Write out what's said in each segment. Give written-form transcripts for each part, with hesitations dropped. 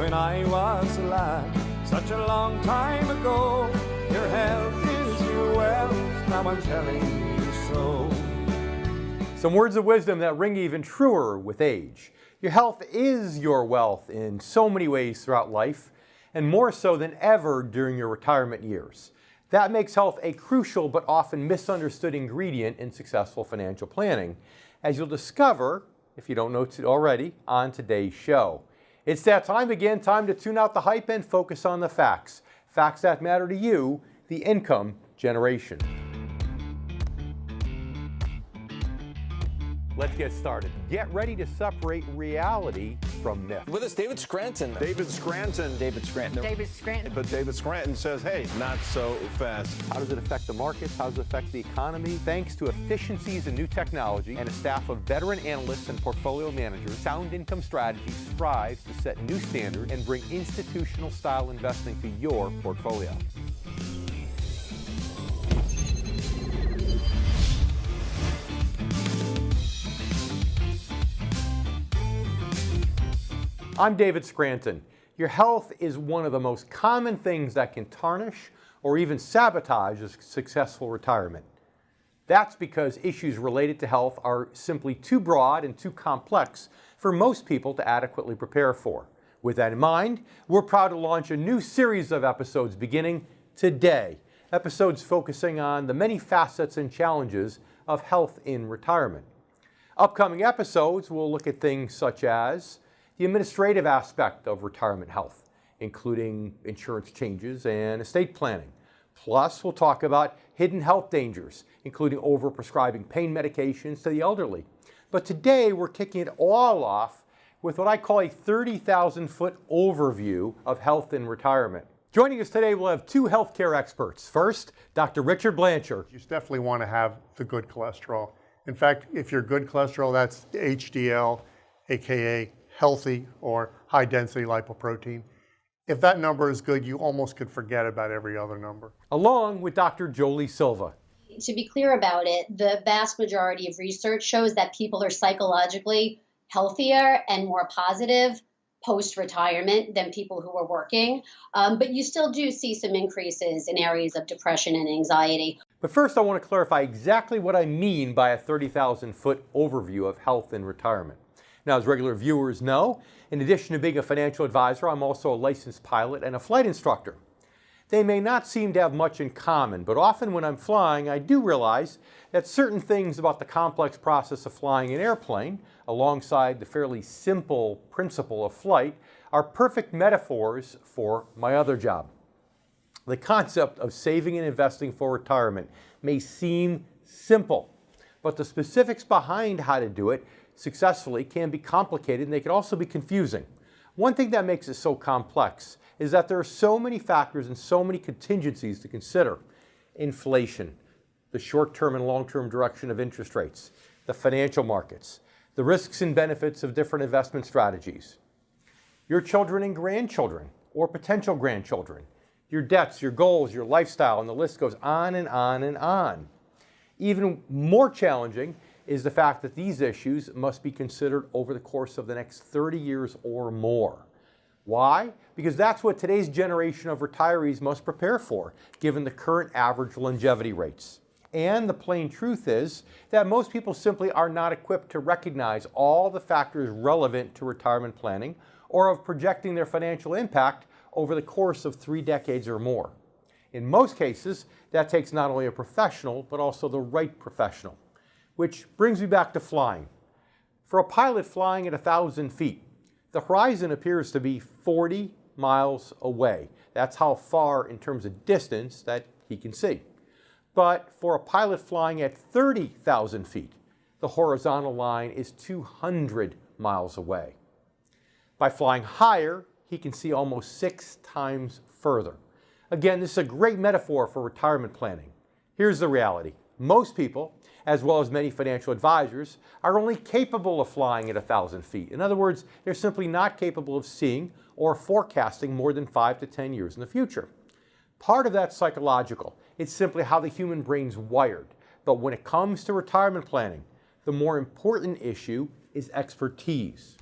when I was a lad, such a long time ago. Your health is your wealth, now I'm telling you so. Some words of wisdom that ring even truer with age. Your health is your wealth in so many ways throughout life, and more so than ever during your retirement years. That makes health a crucial but often misunderstood ingredient in successful financial planning, as you'll discover, if you don't know it already, on today's show. It's that time again, time to tune out the hype and focus on the facts. Facts that matter to you, the income generation. Let's get started. Get ready to separate reality from myth. With us, David Scranton. David Scranton. David Scranton. David Scranton. But David Scranton says, hey, not so fast. How does it affect the markets? How does it affect the economy? Thanks to efficiencies in new technology and a staff of veteran analysts and portfolio managers, Sound Income Strategies strives to set new standards and bring institutional style investing to your portfolio. I'm David Scranton. Your health is one of the most common things that can tarnish or even sabotage a successful retirement. That's because issues related to health are simply too broad and too complex for most people to adequately prepare for. With that in mind, we're proud to launch a new series of episodes beginning today. Episodes focusing on the many facets and challenges of health in retirement. Upcoming episodes will look at things such as the administrative aspect of retirement health, including insurance changes and estate planning. Plus, we'll talk about hidden health dangers, including overprescribing pain medications to the elderly. But today, we're kicking it all off with what I call a 30,000-foot overview of health in retirement. Joining us today, we'll have two healthcare experts. First, Dr. Richard Blanchard. You definitely want to have the good cholesterol. In fact, if you're good cholesterol, that's HDL, aka healthy or high density lipoprotein. If that number is good, you almost could forget about every other number. Along with Dr. Jolie Silva. To be clear about it, the vast majority of research shows that people are psychologically healthier and more positive post-retirement than people who are working. But you still do see some increases in areas of depression and anxiety. But first, I want to clarify exactly what I mean by a 30,000-foot overview of health in retirement. Now, as regular viewers know, in addition to being a financial advisor, I'm also a licensed pilot and a flight instructor. They may not seem to have much in common, but often when I'm flying, I do realize that certain things about the complex process of flying an airplane, alongside the fairly simple principle of flight, are perfect metaphors for my other job. The concept of saving and investing for retirement may seem simple, but the specifics behind how to do it successfully can be complicated, and they can also be confusing. One thing that makes it so complex is that there are so many factors and so many contingencies to consider. Inflation, the short-term and long-term direction of interest rates, the financial markets, the risks and benefits of different investment strategies, your children and grandchildren or potential grandchildren, your debts, your goals, your lifestyle, and the list goes on and on and on. Even more challenging is the fact that these issues must be considered over the course of the next 30 years or more. Why? Because that's what today's generation of retirees must prepare for, given the current average longevity rates. And the plain truth is that most people simply are not equipped to recognize all the factors relevant to retirement planning or of projecting their financial impact over the course of 3 decades or more. In most cases, that takes not only a professional, but also the right professional. Which brings me back to flying. For a pilot flying at 1,000 feet, the horizon appears to be 40 miles away. That's how far in terms of distance that he can see. But for a pilot flying at 30,000 feet, the horizontal line is 200 miles away. By flying higher, he can see almost 6 times further. Again, this is a great metaphor for retirement planning. Here's the reality. Most people, as well as many financial advisors, are only capable of flying at 1,000 feet. In other words, they're simply not capable of seeing or forecasting more than 5 to 10 years in the future. Part of that's psychological. It's simply how the human brain's wired. But when it comes to retirement planning, the more important issue is expertise.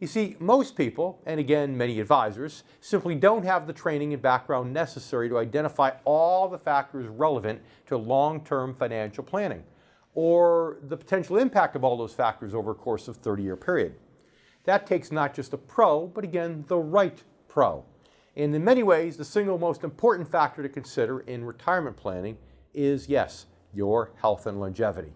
You see, most people, and again, many advisors, simply don't have the training and background necessary to identify all the factors relevant to long-term financial planning, or the potential impact of all those factors over a course of a 30-year period. That takes not just a pro, but again, the right pro. And in many ways, the single most important factor to consider in retirement planning is, yes, your health and longevity.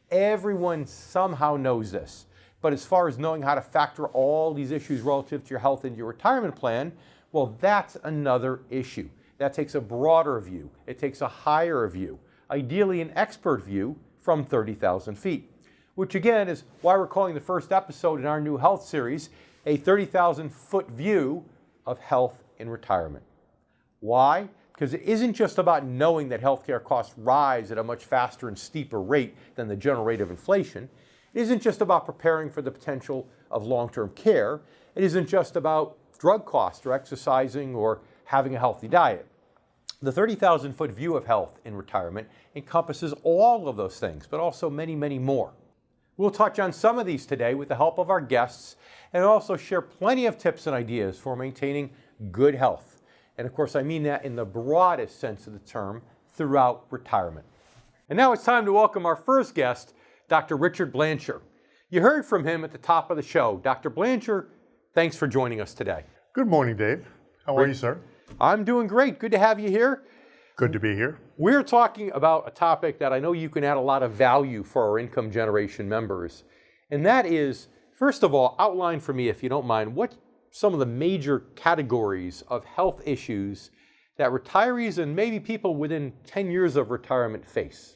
Everyone somehow knows this. But as far as knowing how to factor all these issues relative to your health into your retirement plan, well, that's another issue. That takes a broader view. It takes a higher view, ideally an expert view from 30,000 feet, which again is why we're calling the first episode in our new health series a 30,000-foot view of health in retirement. Why? Because it isn't just about knowing that healthcare costs rise at a much faster and steeper rate than the general rate of inflation. It isn't just about preparing for the potential of long-term care. It isn't just about drug costs or exercising or having a healthy diet. The 30,000-foot view of health in retirement encompasses all of those things, but also many, many more. We'll touch on some of these today with the help of our guests and also share plenty of tips and ideas for maintaining good health. And of course, I mean that in the broadest sense of the term throughout retirement. And now it's time to welcome our first guest, Dr. Richard Blanchard. You heard from him at the top of the show. Dr. Blanchard, thanks for joining us today. Good morning, Dave. How are you, sir? I'm doing great. Good to have you here. Good to be here. We're talking about a topic that I know you can add a lot of value for our income generation members. And that is, first of all, outline for me, if you don't mind, what some of the major categories of health issues that retirees and maybe people within 10 years of retirement face.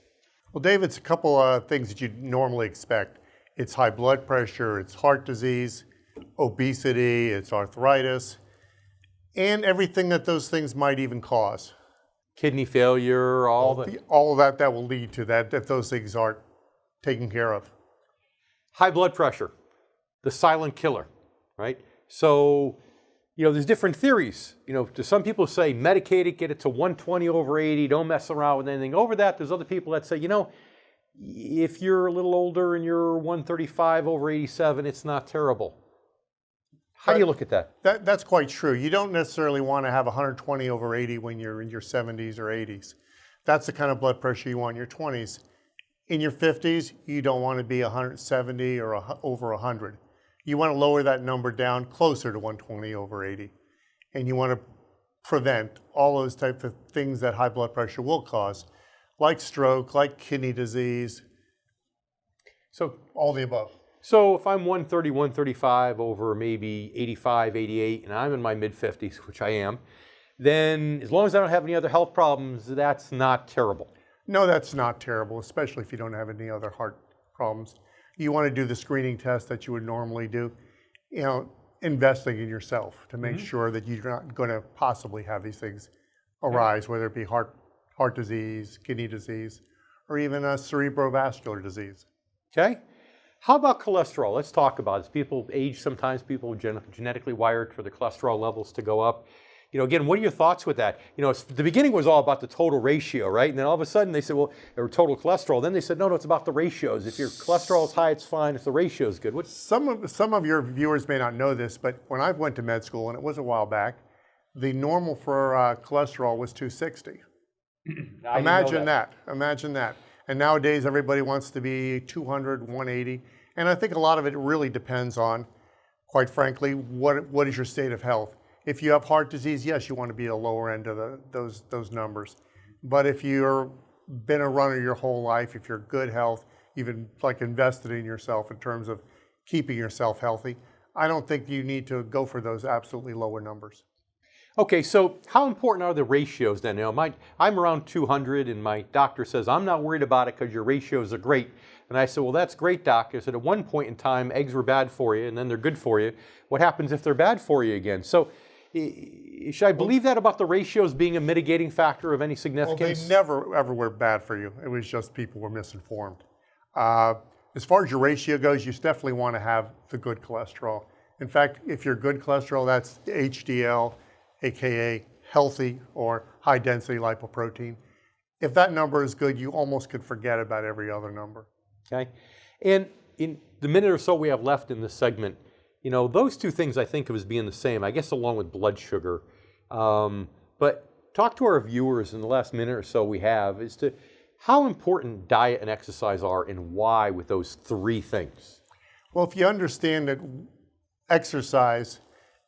Well, Dave, it's a couple of things that you'd normally expect. It's high blood pressure, it's heart disease, obesity, it's arthritis, and everything that those things might even cause. Kidney failure, all of that will lead to that if those things aren't taken care of. High blood pressure, the silent killer, right? So, there's different theories. Some people say medicate it, get it to 120 over 80, don't mess around with anything over that. There's other people that say, if you're a little older and you're 135 over 87, it's not terrible. How do you look at that? That's quite true. You don't necessarily want to have 120 over 80 when you're in your 70s or 80s. That's the kind of blood pressure you want in your 20s. In your 50s, you don't want to be 170 or over 100. You want to lower that number down closer to 120 over 80. And you want to prevent all those types of things that high blood pressure will cause, like stroke, like kidney disease, so all the above. So if I'm 130, 135 over maybe 85, 88, and I'm in my mid-50s, which I am, then as long as I don't have any other health problems, that's not terrible. No, that's not terrible, especially if you don't have any other heart problems. You want to do the screening test that you would normally do, investing in yourself to make sure that you're not going to possibly have these things arise, whether it be heart disease, kidney disease, or even a cerebrovascular disease. Okay. How about cholesterol? Let's talk about it. As people age, sometimes people are genetically wired for the cholesterol levels to go up. Again, what are your thoughts with that? The beginning was all about the total ratio, right? And then all of a sudden they said, well, or total cholesterol. Then they said, no, it's about the ratios. If your cholesterol is high, it's fine. If the ratio is good. Some of your viewers may not know this, but when I went to med school, and it was a while back, the normal for cholesterol was 260. Imagine that. And nowadays, everybody wants to be 200, 180. And I think a lot of it really depends on, quite frankly, what is your state of health. If you have heart disease, yes, you want to be at the lower end of those numbers. But if you've been a runner your whole life, if you're good health, even invested in yourself in terms of keeping yourself healthy, I don't think you need to go for those absolutely lower numbers. Okay, so how important are the ratios then? I'm around 200 and my doctor says, I'm not worried about it because your ratios are great. And I said, well, that's great, doc. I said, at one point in time, eggs were bad for you and then they're good for you. What happens if they're bad for you again? So should I believe that about the ratios being a mitigating factor of any significance? Well, they never, ever were bad for you. It was just people were misinformed. As far as your ratio goes, you definitely want to have the good cholesterol. In fact, if you're good cholesterol, that's HDL, aka healthy or high density lipoprotein. If that number is good, you almost could forget about every other number. Okay. And in the minute or so we have left in this segment, You know, those two things I think of as being the same, I guess along with blood sugar. But talk to our viewers in the last minute or so we have as to how important diet and exercise are and why with those three things. Well, if you understand that exercise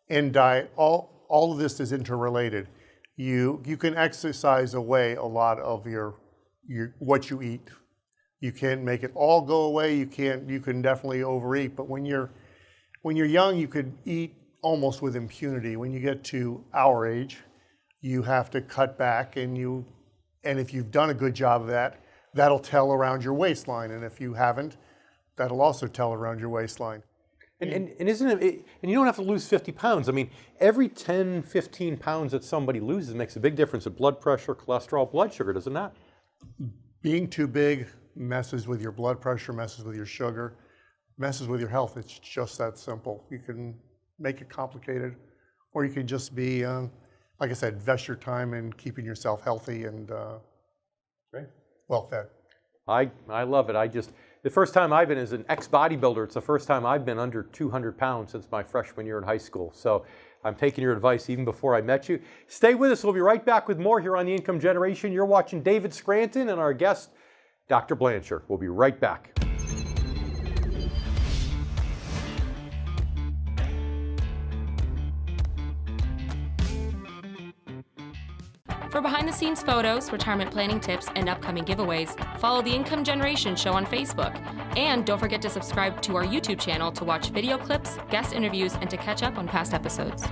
and diet, all of this is interrelated. You can exercise away a lot of your what you eat. You can't make it all go away. You can definitely overeat. But when you're young, you could eat almost with impunity. When you get to our age, you have to cut back, and if you've done a good job of that, that'll tell around your waistline. And if you haven't, that'll also tell around your waistline. And isn't it, and you don't have to lose 50 pounds. I mean, every 10, 15 pounds that somebody loses makes a big difference in blood pressure, cholesterol, blood sugar, does it not? Being too big messes with your blood pressure, messes with your sugar, messes with your health. It's just that simple. You can make it complicated, or you can just be, like I said, invest your time in keeping yourself healthy and well fed. I love it. The first time I've been as an ex-bodybuilder, it's the first time I've been under 200 pounds since my freshman year in high school. So I'm taking your advice even before I met you. Stay with us. We'll be right back with more here on The Income Generation. You're watching David Scranton and our guest, Dr. Blanchard. We'll be right back. For behind-the-scenes photos, retirement planning tips, and upcoming giveaways, follow The Income Generation Show on Facebook. And don't forget to subscribe to our YouTube channel to watch video clips, guest interviews, and to catch up on past episodes.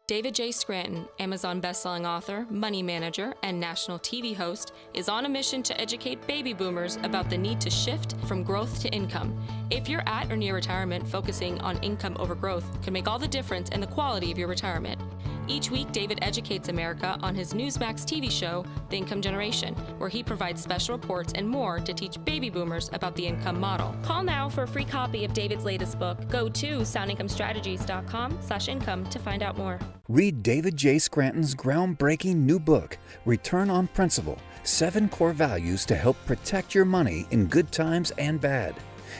David J. Scranton, Amazon bestselling author, money manager, and national TV host, is on a mission to educate baby boomers about the need to shift from growth to income. If you're at or near retirement, focusing on income over growth can make all the difference in the quality of your retirement. Each week, David educates America on his Newsmax TV show, The Income Generation, where he provides special reports and more to teach baby boomers about the income model. Call now for a free copy of David's latest book. Go to soundincomestrategies.com/income to find out more. Read David J. Scranton's groundbreaking new book, Return on Principle: 7 Core Values to Help Protect Your Money in Good Times and Bad.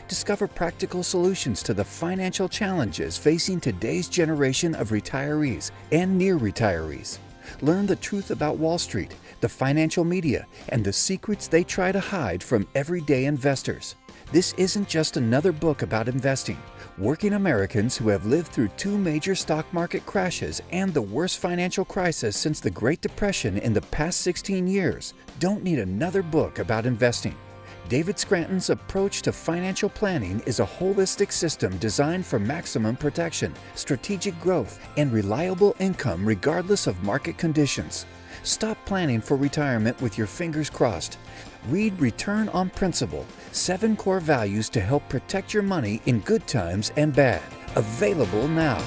Discover practical solutions to the financial challenges facing today's generation of retirees and near retirees. Learn the truth about Wall Street, the financial media, and the secrets they try to hide from everyday investors. This isn't just another book about investing. Working Americans who have lived through 2 major stock market crashes and the worst financial crisis since the Great Depression in the past 16 years don't need another book about investing. David Scranton's approach to financial planning is a holistic system designed for maximum protection, strategic growth, and reliable income regardless of market conditions. Stop planning for retirement with your fingers crossed. Read Return on Principle: 7 Core Values to Help Protect Your Money in Good Times and Bad. Available now.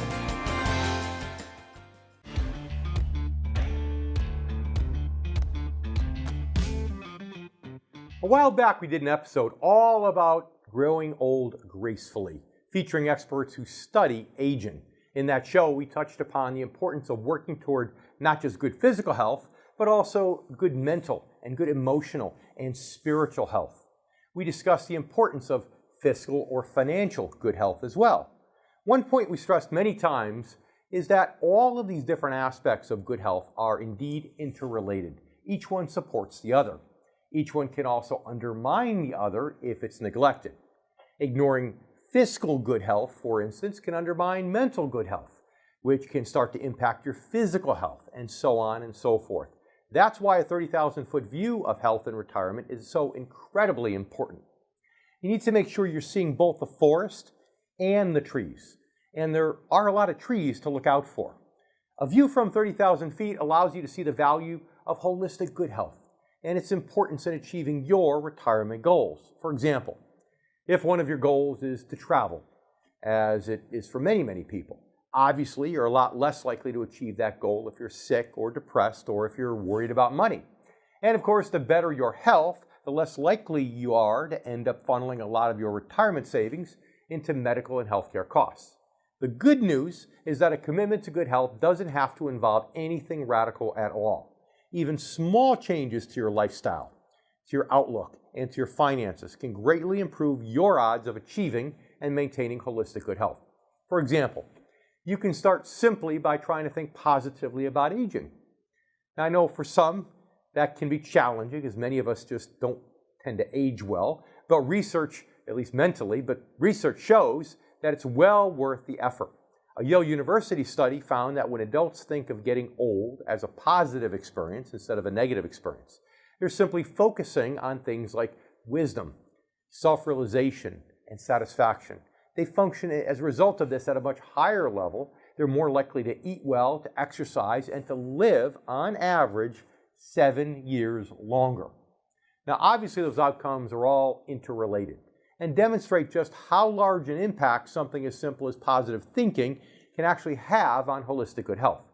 A while back, we did an episode all about growing old gracefully, featuring experts who study aging. In that show, we touched upon the importance of working toward not just good physical health, but also good mental and good emotional and spiritual health. We discussed the importance of fiscal or financial good health as well. One point we stressed many times is that all of these different aspects of good health are indeed interrelated. Each one supports the other. Each one can also undermine the other if it's neglected. Ignoring fiscal good health, for instance, can undermine mental good health, which can start to impact your physical health, and so on and so forth. That's why a 30,000-foot view of health and retirement is so incredibly important. You need to make sure you're seeing both the forest and the trees, and there are a lot of trees to look out for. A view from 30,000 feet allows you to see the value of holistic good health and its importance in achieving your retirement goals. For example, if one of your goals is to travel, as it is for many, many people, obviously you're a lot less likely to achieve that goal if you're sick or depressed or if you're worried about money. And of course, the better your health, the less likely you are to end up funneling a lot of your retirement savings into medical and healthcare costs. The good news is that a commitment to good health doesn't have to involve anything radical at all. Even small changes to your lifestyle, to your outlook, and to your finances can greatly improve your odds of achieving and maintaining holistic good health. For example, you can start simply by trying to think positively about aging. Now, I know for some that can be challenging, as many of us just don't tend to age well, but research, at least mentally, but research shows that it's well worth the effort. A Yale University study found that when adults think of getting old as a positive experience instead of a negative experience, they're simply focusing on things like wisdom, self-realization, and satisfaction. They function as a result of this at a much higher level. They're more likely to eat well, to exercise, and to live, on average, 7 years longer. Now, obviously, those outcomes are all interrelated and demonstrate just how large an impact something as simple as positive thinking can actually have on holistic good health.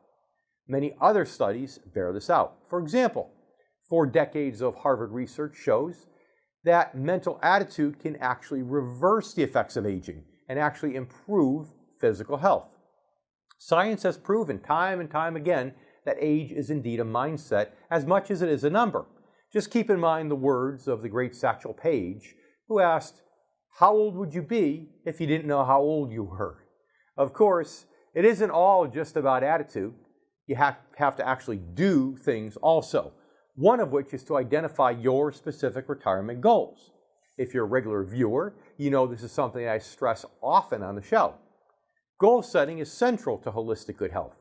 Many other studies bear this out. For example, 4 decades of Harvard research shows that mental attitude can actually reverse the effects of aging and actually improve physical health. Science has proven time and time again that age is indeed a mindset as much as it is a number. Just keep in mind the words of the great Satchel Paige, who asked, "How old would you be if you didn't know how old you were?" Of course, it isn't all just about attitude. You have to actually do things also, one of which is to identify your specific retirement goals. If you're a regular viewer, you know this is something I stress often on the show. Goal setting is central to holistic good health.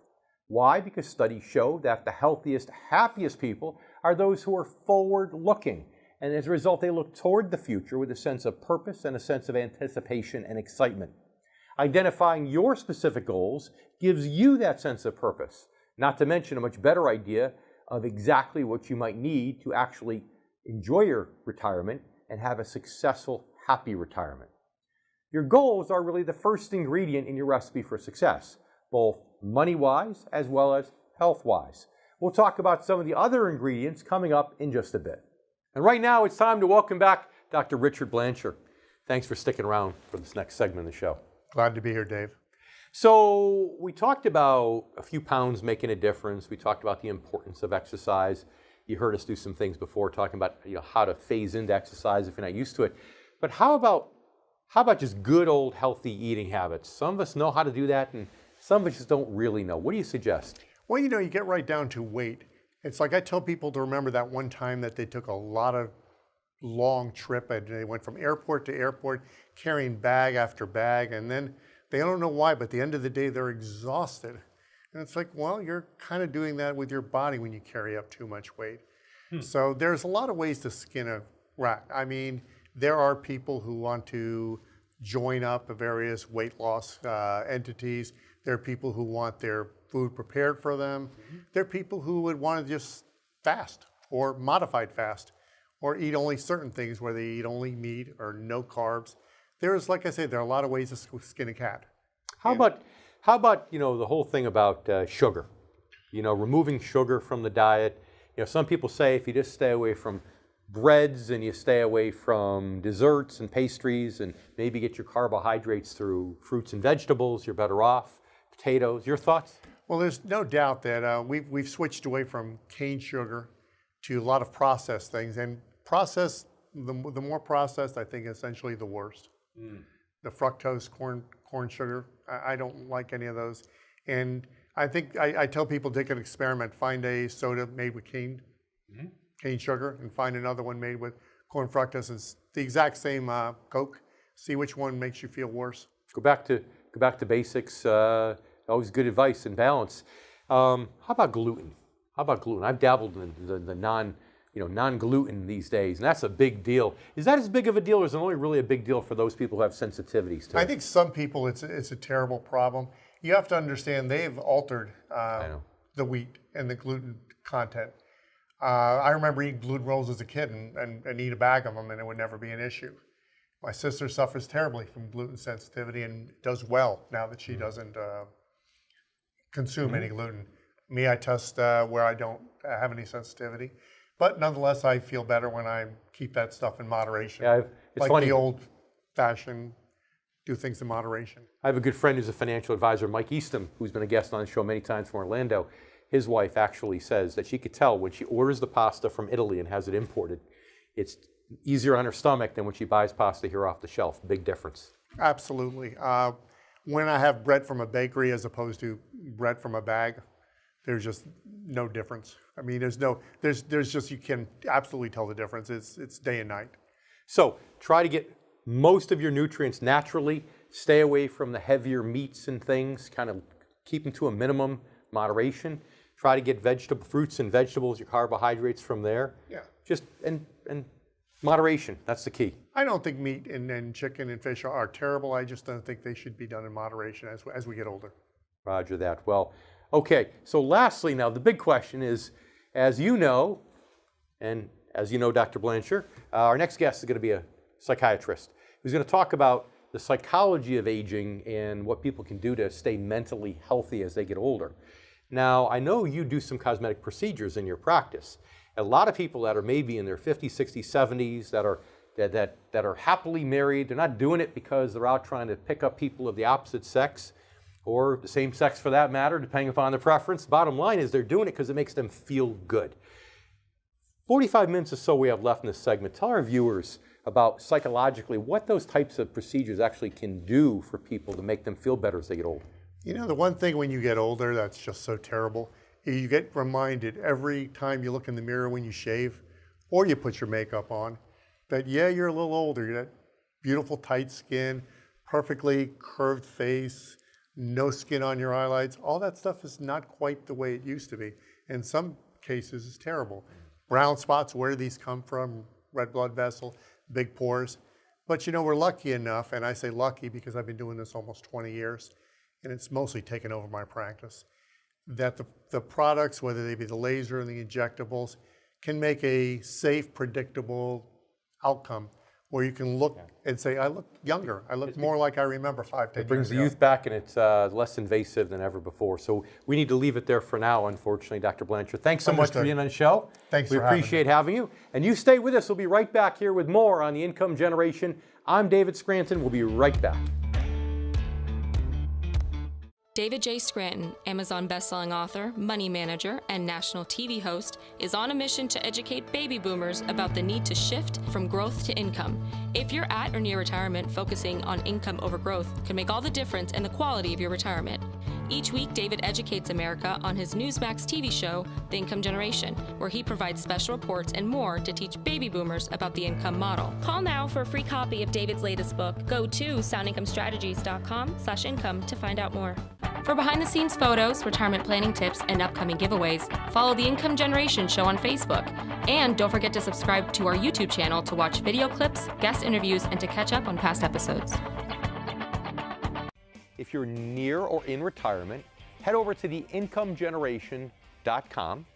Why? Because studies show that the healthiest, happiest people are those who are forward-looking, and as a result, they look toward the future with a sense of purpose and a sense of anticipation and excitement. Identifying your specific goals gives you that sense of purpose, not to mention a much better idea of exactly what you might need to actually enjoy your retirement and have a successful, happy retirement. Your goals are really the first ingredient in your recipe for success, both money-wise as well as health-wise. We'll talk about some of the other ingredients coming up in just a bit. And right now, it's time to welcome back Dr. Richard Blanchard. Thanks for sticking around for this next segment of the show. Glad to be here, Dave. So we talked about a few pounds making a difference. We talked about the importance of exercise. You heard us do some things before talking about how to phase into exercise if you're not used to it. But how about just good old healthy eating habits? Some of us know how to do that, and some of us just don't really know. What do you suggest? Well, you get right down to weight. It's like I tell people to remember that one time that they took a lot of long trip and they went from airport to airport carrying bag after bag, and then they don't know why, but at the end of the day, they're exhausted. And it's like, well, you're kind of doing that with your body when you carry up too much weight. So there's a lot of ways to skin a rat. I mean, there are people who want to join up various weight loss entities. There are people who want their food prepared for them. There are people who would want to just fast or modified fast or eat only certain things where they eat only meat or no carbs. There's, like I said, there are a lot of ways to skin a cat. How about the whole thing about sugar? Removing sugar from the diet. Some people say if you just stay away from breads and you stay away from desserts and pastries and maybe get your carbohydrates through fruits and vegetables, you're better off. Potatoes. Your thoughts? Well, there's no doubt that we've switched away from cane sugar to a lot of processed things, and the more processed, I think, essentially the worst. The fructose, corn sugar, I don't like any of those. And I think I tell people take an experiment, find a soda made with cane sugar and find another one made with corn fructose. It's the exact same Coke. See which one makes you feel worse. Go back to basics. Always good advice and balance. How about gluten? I've dabbled in the non-gluten these days, and that's a big deal. Is that as big of a deal, or is it only really a big deal for those people who have sensitivities to it? I think some people it's a terrible problem. You have to understand they've altered the wheat and the gluten content. I remember eating gluten rolls as a kid and eat a bag of them, and it would never be an issue. My sister suffers terribly from gluten sensitivity and does well now that she doesn't consume any gluten. Me, I test where I don't have any sensitivity. But nonetheless, I feel better when I keep that stuff in moderation. Yeah, it's like funny. The old-fashioned, do things in moderation. I have a good friend who's a financial advisor, Mike Eastham, who's been a guest on the show many times from Orlando. His wife actually says that she could tell when she orders the pasta from Italy and has it imported, it's easier on her stomach than when she buys pasta here off the shelf. Big difference. Absolutely. When I have bread from a bakery as opposed to bread from a bag, there's just no difference. I mean, there's just, you can absolutely tell the difference. It's day and night. So try to get most of your nutrients naturally. Stay away from the heavier meats and things. Kind of keep them to a minimum, moderation. Try to get fruits and vegetables, your carbohydrates from there. Yeah. Just and moderation. That's the key. I don't think meat and chicken and fish are terrible. I just don't think they should be done in moderation as we get older. Roger that. Well, okay. So lastly, now the big question is, as you know, and as you know, Dr. Blanchard, our next guest is going to be a psychiatrist who's going to talk about the psychology of aging and what people can do to stay mentally healthy as they get older. Now, I know you do some cosmetic procedures in your practice. A lot of people that are maybe in their 50s, 60s, 70s that are happily married, they're not doing it because they're out trying to pick up people of the opposite sex or the same sex for that matter, depending upon their preference. Bottom line is they're doing it because it makes them feel good. 45 minutes or so we have left in this segment. Tell our viewers about psychologically what those types of procedures actually can do for people to make them feel better as they get older. You know, the one thing when you get older that's just so terrible, you get reminded every time you look in the mirror when you shave or you put your makeup on that, yeah, you're a little older. You got beautiful tight skin, perfectly curved face, no skin on your eyelids. All that stuff is not quite the way it used to be. In some cases, it's terrible. Brown spots, where do these come from? Red blood vessel, big pores. But you know, we're lucky enough, and I say lucky because I've been doing this almost 20 years, and it's mostly taken over my practice, that the products, whether they be the laser or the injectables, can make a safe, predictable outcome where you can look and say, I look younger. I look more like I remember 5-10 years ago. It brings the youth back, and it's less invasive than ever before. So we need to leave it there for now, unfortunately, Dr. Blanchard. Thanks so much for being on the show. Thanks for having me. We appreciate having you. And you stay with us. We'll be right back here with more on the income generation. I'm David Scranton. We'll be right back. David J. Scranton, Amazon bestselling author, money manager, and national TV host, is on a mission to educate baby boomers about the need to shift from growth to income. If you're at or near retirement, focusing on income over growth can make all the difference in the quality of your retirement. Each week, David educates America on his Newsmax TV show, The Income Generation, where he provides special reports and more to teach baby boomers about the income model. Call now for a free copy of David's latest book. Go to soundincomestrategies.com/income to find out more. For behind-the-scenes photos, retirement planning tips, and upcoming giveaways, follow The Income Generation show on Facebook. And don't forget to subscribe to our YouTube channel to watch video clips, guest interviews, and to catch up on past episodes. If you're near or in retirement, head over to theincomegeneration.com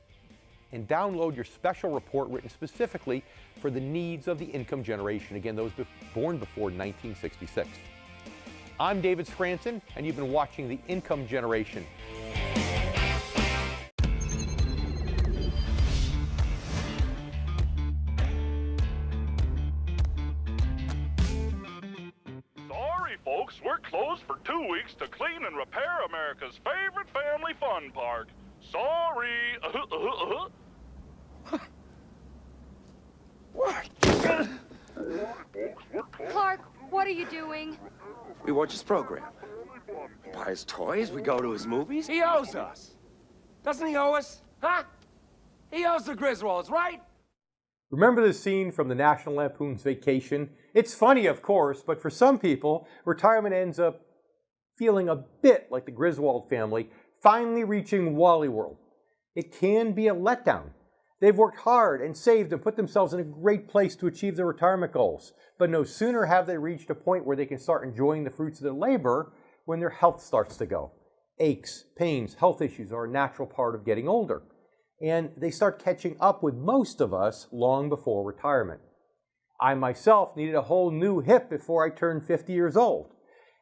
and download your special report written specifically for the needs of the income generation. Again, those born before 1966. I'm David Scranton, and you've been watching The Income Generation. Sorry, folks, we're closed for 2 weeks to clean and repair America's favorite family fun park. Sorry. What? Clark, what are you doing? We watch his program. We buy his toys, we go to his movies. He owes us. Doesn't he owe us? Huh? He owes the Griswolds, right? Remember the scene from the National Lampoon's Vacation? It's funny, of course, but for some people, retirement ends up feeling a bit like the Griswold family finally reaching Wally World. It can be a letdown. They've worked hard and saved and put themselves in a great place to achieve their retirement goals. But no sooner have they reached a point where they can start enjoying the fruits of their labor when their health starts to go. Aches, pains, health issues are a natural part of getting older. And they start catching up with most of us long before retirement. I myself needed a whole new hip before I turned 50 years old.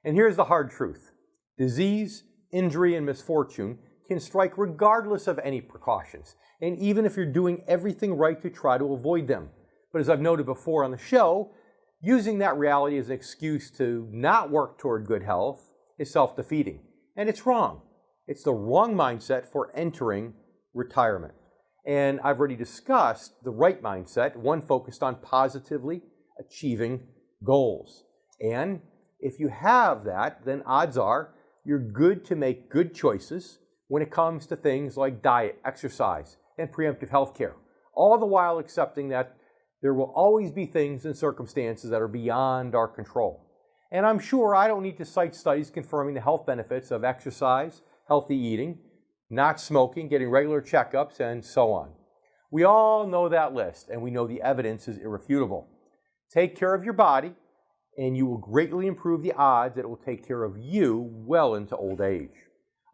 And here's the hard truth. Disease, injury, and misfortune can strike regardless of any precautions, and even if you're doing everything right to try to avoid them. But as I've noted before on the show, using that reality as an excuse to not work toward good health is self-defeating. And it's wrong. It's the wrong mindset for entering retirement. And I've already discussed the right mindset, one focused on positively achieving goals. And If you have that, then odds are you're good to make good choices when it comes to things like diet, exercise, and preemptive health care, all the while accepting that there will always be things and circumstances that are beyond our control. And I'm sure I don't need to cite studies confirming the health benefits of exercise, healthy eating, not smoking, getting regular checkups, and so on. We all know that list, and we know the evidence is irrefutable. Take care of your body, and you will greatly improve the odds that it will take care of you well into old age.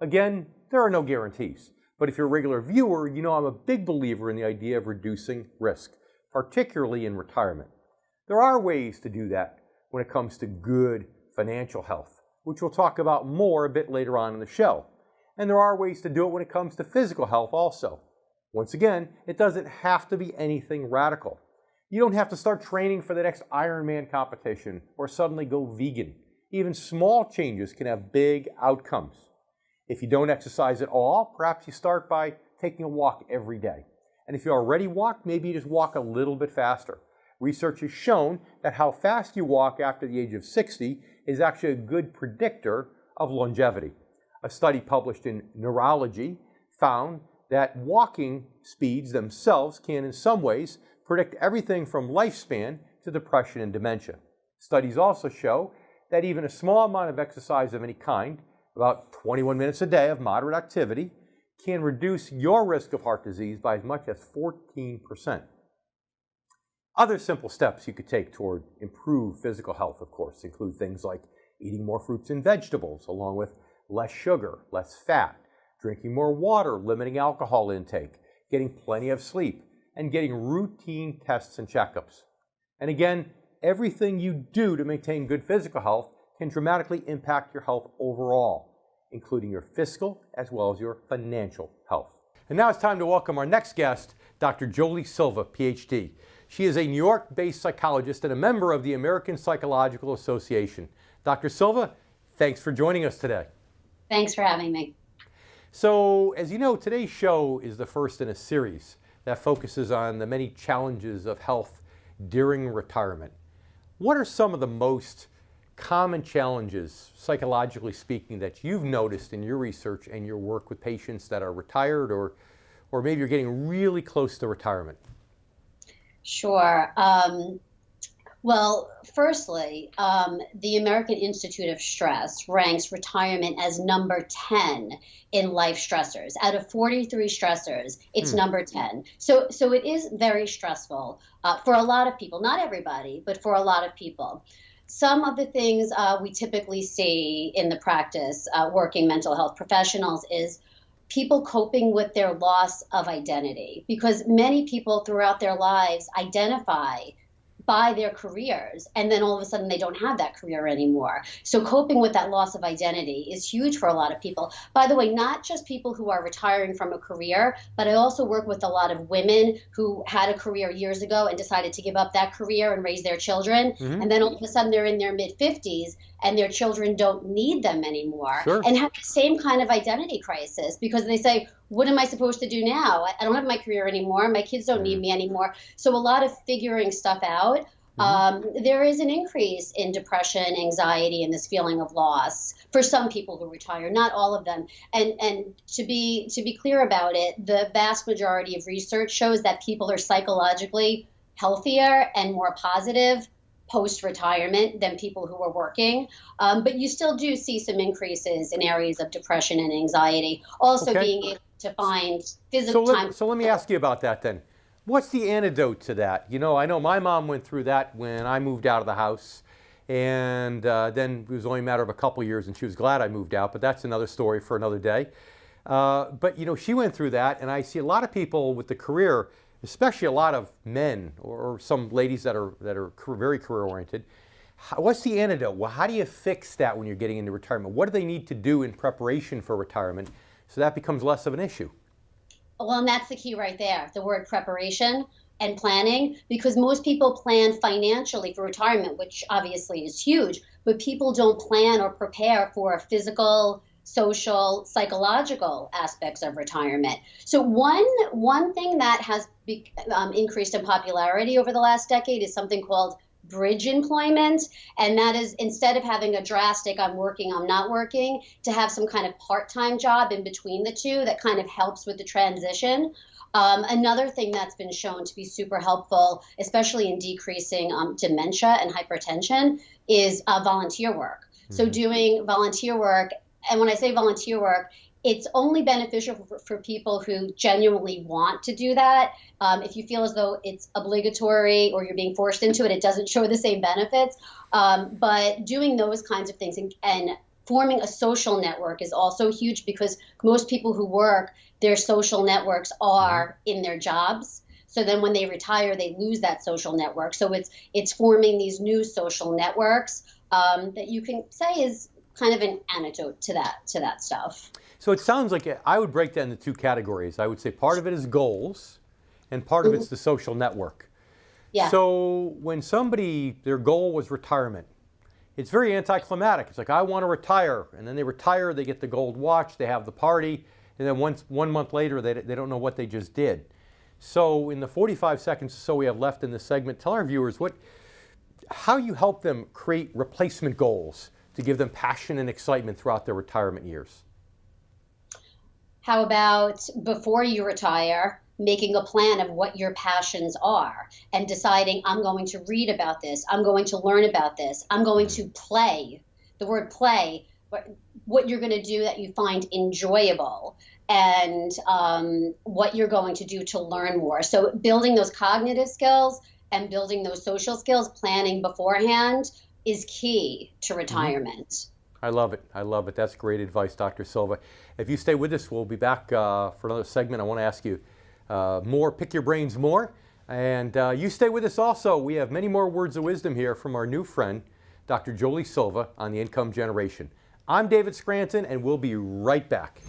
Again, there are no guarantees, but if you're a regular viewer, you know I'm a big believer in the idea of reducing risk, particularly in retirement. There are ways to do that when it comes to good financial health, which we'll talk about more a bit later on in the show. And there are ways to do it when it comes to physical health also. Once again, it doesn't have to be anything radical. You don't have to start training for the next Ironman competition or suddenly go vegan. Even small changes can have big outcomes. If you don't exercise at all, perhaps you start by taking a walk every day. And if you already walk, maybe you just walk a little bit faster. Research has shown that how fast you walk after the age of 60 is actually a good predictor of longevity. A study published in Neurology found that walking speeds themselves can, in some ways, predict everything from lifespan to depression and dementia. Studies also show that even a small amount of exercise of any kind, about 21 minutes a day of moderate activity, can reduce your risk of heart disease by as much as 14%. Other simple steps you could take toward improved physical health, of course, include things like eating more fruits and vegetables, along with less sugar, less fat, drinking more water, limiting alcohol intake, getting plenty of sleep, and getting routine tests and checkups. And again, everything you do to maintain good physical health can dramatically impact your health overall, including your fiscal as well as your financial health. And now it's time to welcome our next guest, Dr. Jolie Silva, PhD. She is a New York-based psychologist and a member of the American Psychological Association. Dr. Silva, thanks for joining us today. Thanks for having me. So, as you know, today's show is the first in a series that focuses on the many challenges of health during retirement. What are some of the most common challenges, psychologically speaking, that you've noticed in your research and your work with patients that are retired or maybe you're getting really close to retirement? Sure. Well, firstly, the American Institute of Stress ranks retirement as number 10 in life stressors. Out of 43 stressors, it's number 10. So it is very stressful for a lot of people, not everybody, but for a lot of people. Some of the things we typically see in the practice, working mental health professionals, is people coping with their loss of identity, because many people throughout their lives identify by their careers, and then all of a sudden they don't have that career anymore. So coping with that loss of identity is huge for a lot of people. By the way, not just people who are retiring from a career, but I also work with a lot of women who had a career years ago and decided to give up that career and raise their children. And then all of a sudden they're in their mid-50s and their children don't need them anymore. Sure. And have the same kind of identity crisis, because they say, what am I supposed to do now? I don't have my career anymore. My kids don't need me anymore. So a lot of figuring stuff out. There is an increase in depression, anxiety, and this feeling of loss for some people who retire, not all of them. And to be clear about it, the vast majority of research shows that people are psychologically healthier and more positive post-retirement than people who are working. But you still do see some increases in areas of depression and anxiety. Also being able to find physical time. So let me ask you about that then. What's the antidote to that? You know, I know my mom went through that when I moved out of the house, and then it was only a matter of a couple years, and she was glad I moved out, but that's another story for another day. But, you know, she went through that, and I see a lot of people with the career, especially a lot of men or some ladies that are very career-oriented. What's the antidote? Well, how do you fix that when you're getting into retirement? What do they need to do in preparation for retirement so that becomes less of an issue? Well, and that's the key right there, the word preparation and planning, because most people plan financially for retirement, which obviously is huge, but people don't plan or prepare for physical, social, psychological aspects of retirement. So one thing that has increased in popularity over the last decade is something called bridge employment. And that is, instead of having a drastic I'm working, I'm not working, to have some kind of part-time job in between the two that kind of helps with the transition. Another thing that's been shown to be super helpful, especially in decreasing dementia and hypertension, is volunteer work. So doing volunteer work, and when I say volunteer work, it's only beneficial for people who genuinely want to do that. If you feel as though it's obligatory or you're being forced into it, it doesn't show the same benefits. But doing those kinds of things and forming a social network is also huge, because most people who work, their social networks are in their jobs. So then when they retire, they lose that social network. So it's forming these new social networks that you can say is kind of an antidote to that stuff. So it sounds like I would break that into two categories. I would say part of it is goals, and part of it's the social network. Yeah. So when their goal was retirement, it's very anticlimactic. It's like, I want to retire, and then they retire, they get the gold watch, they have the party, and then 1 month later, they don't know what they just did. So in the 45 seconds or so we have left in this segment, tell our viewers how you help them create replacement goals to give them passion and excitement throughout their retirement years. How about before you retire, making a plan of what your passions are and deciding, I'm going to read about this, I'm going to learn about this, I'm going to play. The word play, what you're going to do that you find enjoyable, and what you're going to do to learn more. So building those cognitive skills and building those social skills, planning beforehand, is key to retirement. I love it. I love it. That's great advice, Dr. Silva. If you stay with us, we'll be back for another segment. I want to ask you more, pick your brains more. And you stay with us also. We have many more words of wisdom here from our new friend, Dr. Jolie Silva, on the income generation. I'm David Scranton, and we'll be right back.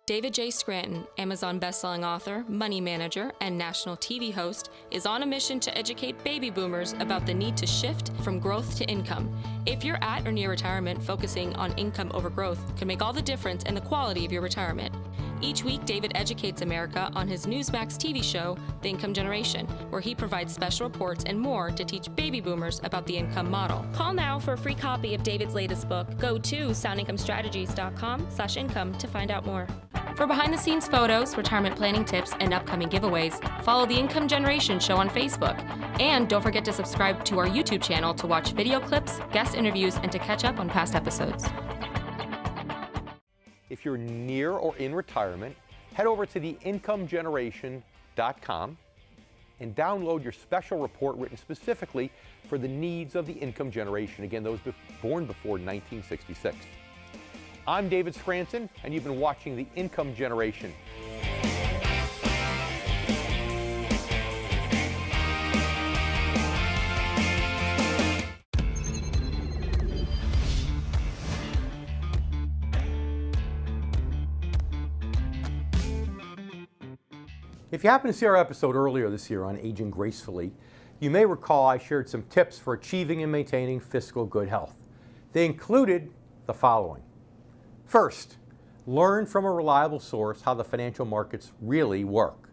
David J. Scranton, Amazon bestselling author, money manager, and national TV host, is on a mission to educate baby boomers about the need to shift from growth to income. If you're at or near retirement, focusing on income over growth can make all the difference in the quality of your retirement. Each week, David educates America on his Newsmax TV show, The Income Generation, where he provides special reports and more to teach baby boomers about the income model. Call now for a free copy of David's latest book. Go to soundincomestrategies.com/income to find out more. For behind-the-scenes photos, retirement planning tips, and upcoming giveaways, follow The Income Generation show on Facebook. And don't forget to subscribe to our YouTube channel to watch video clips, guest interviews, and to catch up on past episodes. If you're near or in retirement, head over to theincomegeneration.com and download your special report written specifically for the needs of the income generation. Again, those born before 1966. I'm David Scranton, and you've been watching The Income Generation. If you happen to see our episode earlier this year on Aging Gracefully, you may recall I shared some tips for achieving and maintaining fiscal good health. They included the following. First, learn from a reliable source how the financial markets really work.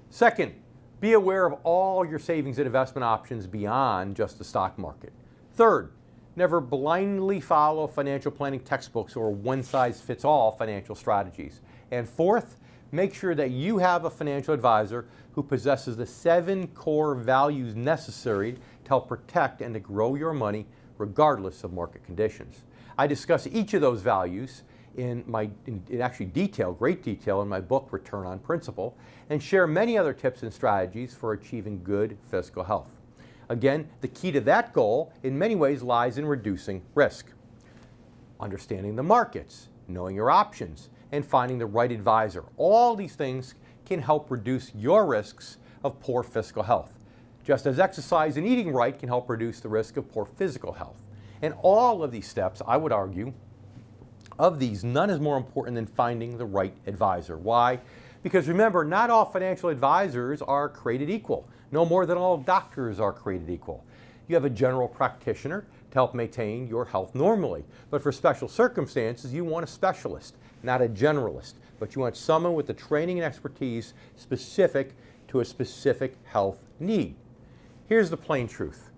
Second, be aware of all your savings and investment options beyond just the stock market. Third, never blindly follow financial planning textbooks or one-size-fits-all financial strategies. And fourth, make sure that you have a financial advisor who possesses the 7 core values necessary to help protect and to grow your money regardless of market conditions. I discuss each of those values in great detail in my book, Return on Principle, and share many other tips and strategies for achieving good fiscal health. Again, the key to that goal in many ways lies in reducing risk. Understanding the markets, knowing your options, and finding the right advisor. All these things can help reduce your risks of poor fiscal health, just as exercise and eating right can help reduce the risk of poor physical health. And all of these steps, I would argue, of these, none is more important than finding the right advisor. Why? Because remember, not all financial advisors are created equal, no more than all doctors are created equal. You have a general practitioner to help maintain your health normally, but for special circumstances, you want a specialist not a generalist, but you want someone with the training and expertise specific to a specific health need. Here's the plain truth.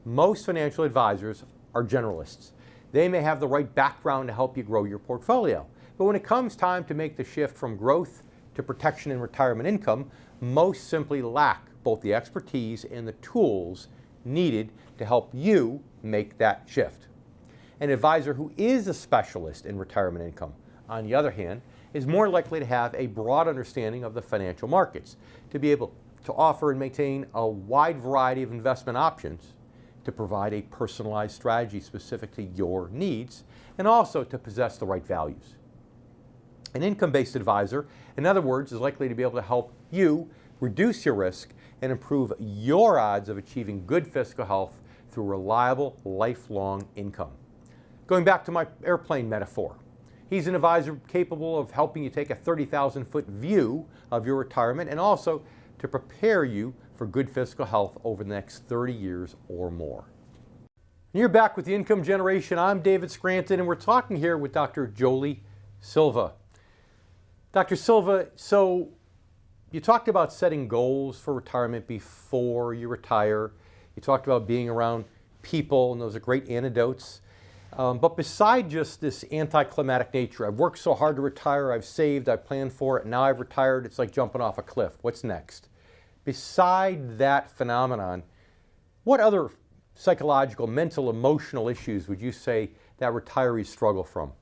Most financial advisors are generalists. They may have the right background to help you grow your portfolio, but when it comes time to make the shift from growth to protection and retirement income, most simply lack both the expertise and the tools needed to help you make that shift. An advisor who is a specialist in retirement income, on the other hand, is more likely to have a broad understanding of the financial markets, to be able to offer and maintain a wide variety of investment options, to provide a personalized strategy specific to your needs, and also to possess the right values. An income-based advisor, in other words, is likely to be able to help you reduce your risk and improve your odds of achieving good fiscal health through reliable, lifelong income. Going back to my airplane metaphor, he's an advisor capable of helping you take a 30,000-foot view of your retirement and also to prepare you for good fiscal health over the next 30 years or more. And you're back with the Income Generation. I'm David Scranton, and we're talking here with Dr. Jolie Silva. Dr. Silva, so you talked about setting goals for retirement before you retire. You talked about being around people, and those are great antidotes. But beside just this anticlimactic nature, I've worked so hard to retire, I've saved, I've planned for it, and now I've retired, it's like jumping off a cliff. What's next? Beside that phenomenon, what other psychological, mental, emotional issues would you say that retirees struggle from?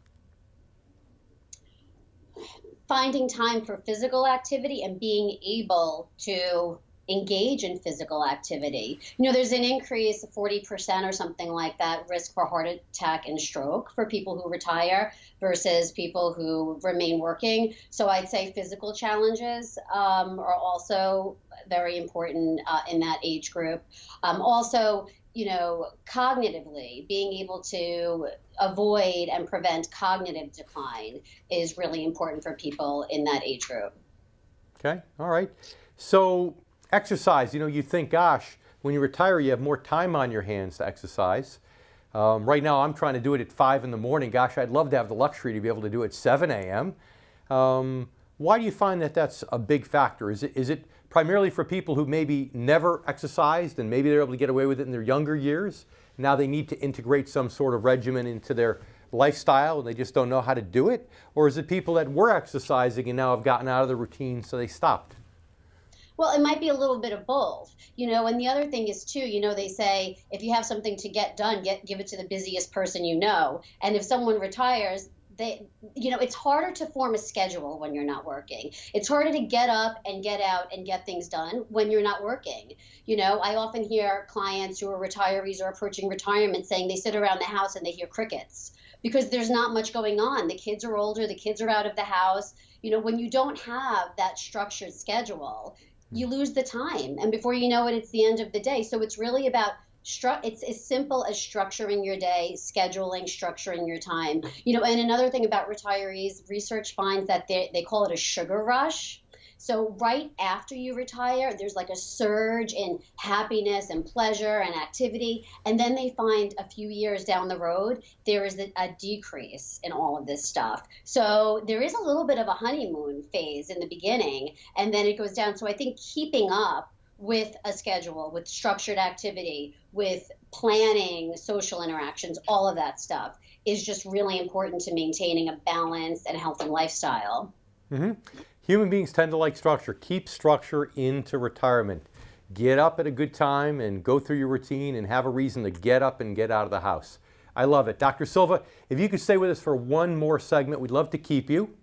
Finding time for physical activity and being able to engage in physical activity. You know, there's an increase of 40% or something like that risk for heart attack and stroke for people who retire versus people who remain working. So I'd say physical challenges are also very important in that age group. Also, you know, cognitively, being able to avoid and prevent cognitive decline is really important for people in that age group. Okay, all right. So exercise, you know, you think, gosh, when you retire, you have more time on your hands to exercise. Right now, I'm trying to do it at 5 in the morning. Gosh, I'd love to have the luxury to be able to do it at 7 a.m. Why do you find that that's a big factor? Is it primarily for people who maybe never exercised and maybe they're able to get away with it in their younger years? Now they need to integrate some sort of regimen into their lifestyle and they just don't know how to do it? Or is it people that were exercising and now have gotten out of the routine so they stopped? Well, it might be a little bit of both, you know, and the other thing is too, you know, they say if you have something to get done, give it to the busiest person you know. And if someone retires, you know, it's harder to form a schedule when you're not working. It's harder to get up and get out and get things done when you're not working. You know, I often hear clients who are retirees or approaching retirement saying they sit around the house and they hear crickets because there's not much going on. The kids are older, the kids are out of the house. You know, when you don't have that structured schedule, you lose the time. And before you know it, it's the end of the day. So it's really about it's as simple as structuring your day, scheduling, structuring your time. You know, and another thing about retirees, research finds that they call it a sugar rush. So right after you retire, there's like a surge in happiness and pleasure and activity. And then they find a few years down the road, there is a decrease in all of this stuff. So there is a little bit of a honeymoon phase in the beginning, and then it goes down. So I think keeping up with a schedule, with structured activity, with planning, social interactions, all of that stuff is just really important to maintaining a balanced and healthy lifestyle. Mm-hmm. Human beings tend to like structure. Keep structure into retirement. Get up at a good time and go through your routine and have a reason to get up and get out of the house. I love it. Dr. Silva, if you could stay with us for one more segment, we'd love to keep you.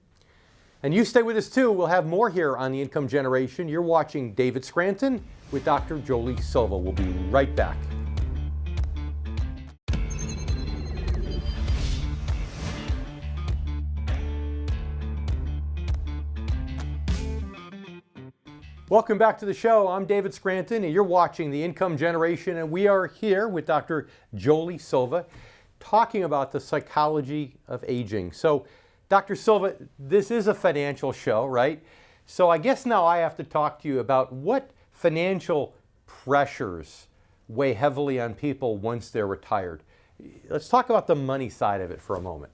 And you stay with us too. We'll have more here on the Income Generation. You're watching David Scranton with Dr. Jolie Silva. We'll be right back. Welcome back to the show. I'm David Scranton, and you're watching the Income Generation, and we are here with Dr. Jolie Silva talking about the psychology of aging. So, Dr. Silva, this is a financial show, right? So I guess now I have to talk to you about what financial pressures weigh heavily on people once they're retired. Let's talk about the money side of it for a moment.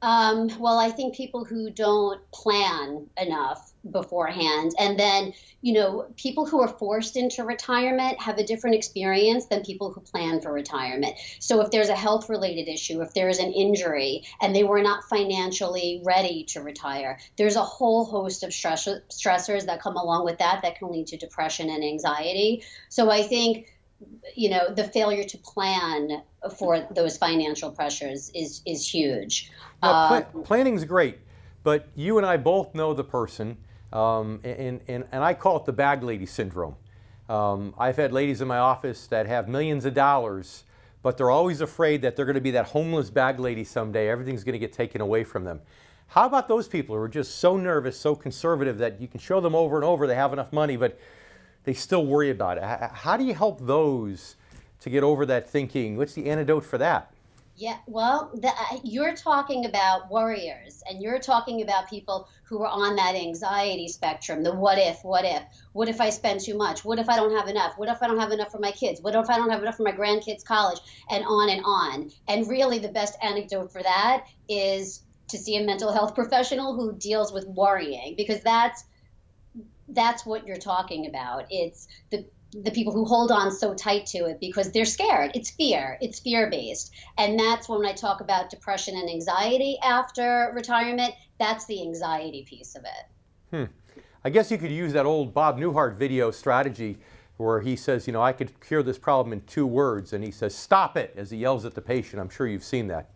Well, I think people who don't plan enough beforehand, and then, people who are forced into retirement have a different experience than people who plan for retirement. So if there's a health related issue, if there is an injury and they were not financially ready to retire, there's a whole host of stressors that come along with that can lead to depression and anxiety. So I think the failure to plan for those financial pressures is huge. Now, planning's great, but you and I both know the person, and I call it the bag lady syndrome. I've had ladies in my office that have millions of dollars, but they're always afraid that they're going to be that homeless bag lady someday. Everything's going to get taken away from them. How about those people who are just so nervous, so conservative that you can show them over and over they have enough money, but they still worry about it? How do you help those to get over that thinking? What's the antidote for that? Yeah, well, you're talking about warriors, and you're talking about people who are on that anxiety spectrum, the what if I spend too much? What if I don't have enough? What if I don't have enough for my kids? What if I don't have enough for my grandkids' college? And on and on. And really the best antidote for that is to see a mental health professional who deals with worrying, because that's what you're talking about. It's the people who hold on so tight to it because they're scared. It's fear-based. And that's when I talk about depression and anxiety after retirement, that's the anxiety piece of it. I guess you could use that old Bob Newhart video strategy where he says, I could cure this problem in 2 words, and he says, stop it, as he yells at the patient. I'm sure you've seen that.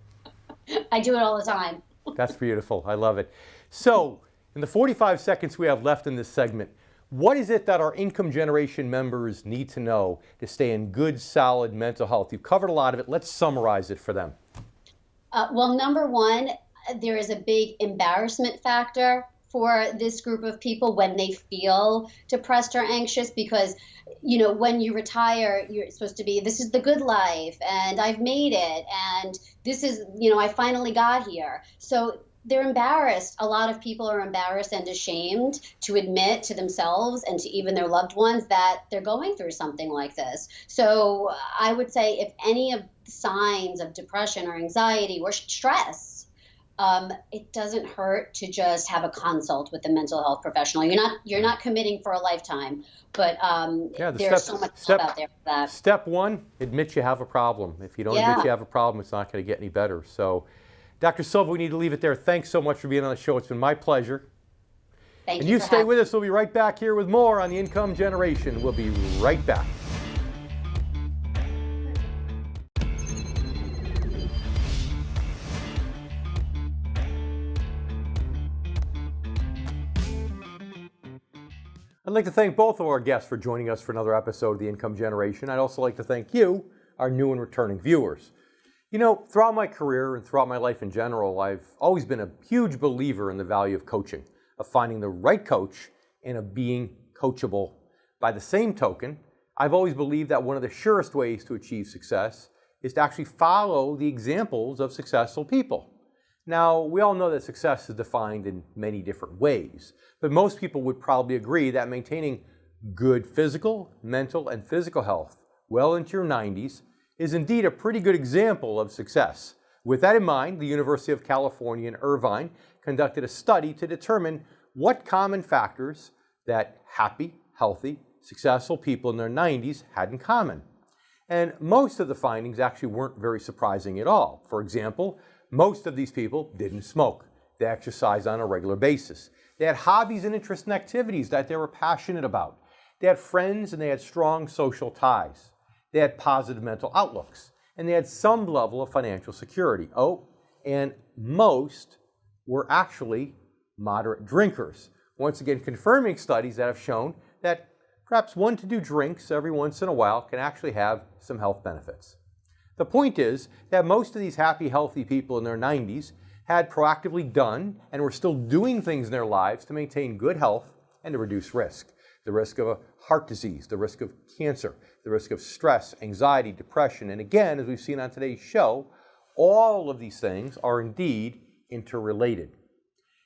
I do it all the time. That's beautiful. I love it. So, in the 45 seconds we have left in this segment, what is it that our income generation members need to know to stay in good, solid mental health? You've covered a lot of it. Let's summarize it for them. Well, number one, there is a big embarrassment factor for this group of people when they feel depressed or anxious, because, when you retire, you're supposed to be, this is the good life, and I've made it, and this is, I finally got here. So they're embarrassed. A lot of people are embarrassed and ashamed to admit to themselves and to even their loved ones that they're going through something like this. So I would say if any of the signs of depression or anxiety or stress, it doesn't hurt to just have a consult with a mental health professional. You're not committing for a lifetime, but there's so much help out there for that. Step 1, admit you have a problem. If you don't admit you have a problem, it's not going to get any better. So, Dr. Silva, we need to leave it there. Thanks so much for being on the show. It's been my pleasure. Thank you. And you stay with us. We'll be right back here with more on the Income Generation. We'll be right back. I'd like to thank both of our guests for joining us for another episode of the Income Generation. I'd also like to thank you, our new and returning viewers. Throughout my career and throughout my life in general, I've always been a huge believer in the value of coaching, of finding the right coach, and of being coachable. By the same token, I've always believed that one of the surest ways to achieve success is to actually follow the examples of successful people. Now, we all know that success is defined in many different ways, but most people would probably agree that maintaining good physical, mental, and physical health well into your 90s is indeed a pretty good example of success. With that in mind, the University of California in Irvine conducted a study to determine what common factors that happy, healthy, successful people in their 90s had in common. And most of the findings actually weren't very surprising at all. For example, most of these people didn't smoke. They exercised on a regular basis. They had hobbies and interests and activities that they were passionate about. They had friends and they had strong social ties. They had positive mental outlooks, and they had some level of financial security. Oh, and most were actually moderate drinkers. Once again, confirming studies that have shown that perhaps 1 to 2 drinks every once in a while can actually have some health benefits. The point is that most of these happy, healthy people in their 90s had proactively done and were still doing things in their lives to maintain good health and to reduce risk. The risk of a heart disease, the risk of cancer, the risk of stress, anxiety, depression, and again, as we've seen on today's show, all of these things are indeed interrelated.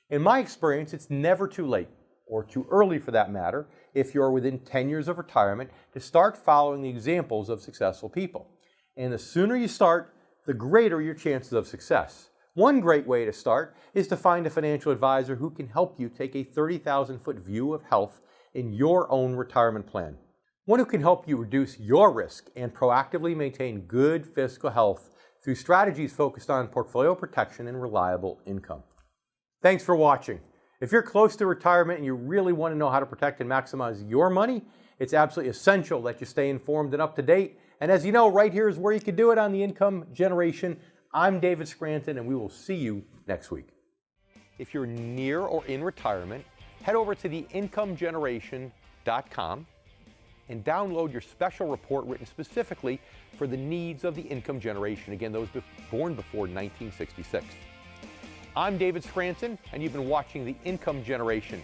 In my experience, it's never too late, or too early for that matter, if you're within 10 years of retirement, to start following the examples of successful people. And the sooner you start, the greater your chances of success. One great way to start is to find a financial advisor who can help you take a 30,000-foot view of health in your own retirement plan. One who can help you reduce your risk and proactively maintain good fiscal health through strategies focused on portfolio protection and reliable income. Thanks for watching. If you're close to retirement and you really want to know how to protect and maximize your money, it's absolutely essential that you stay informed and up to date. And as you know, right here is where you can do it on the Income Generation. I'm David Scranton, and we will see you next week. If you're near or in retirement, head over to theincomegeneration.com and download your special report written specifically for the needs of the income generation. Again, those born before 1966. I'm David Scranton, and you've been watching The Income Generation.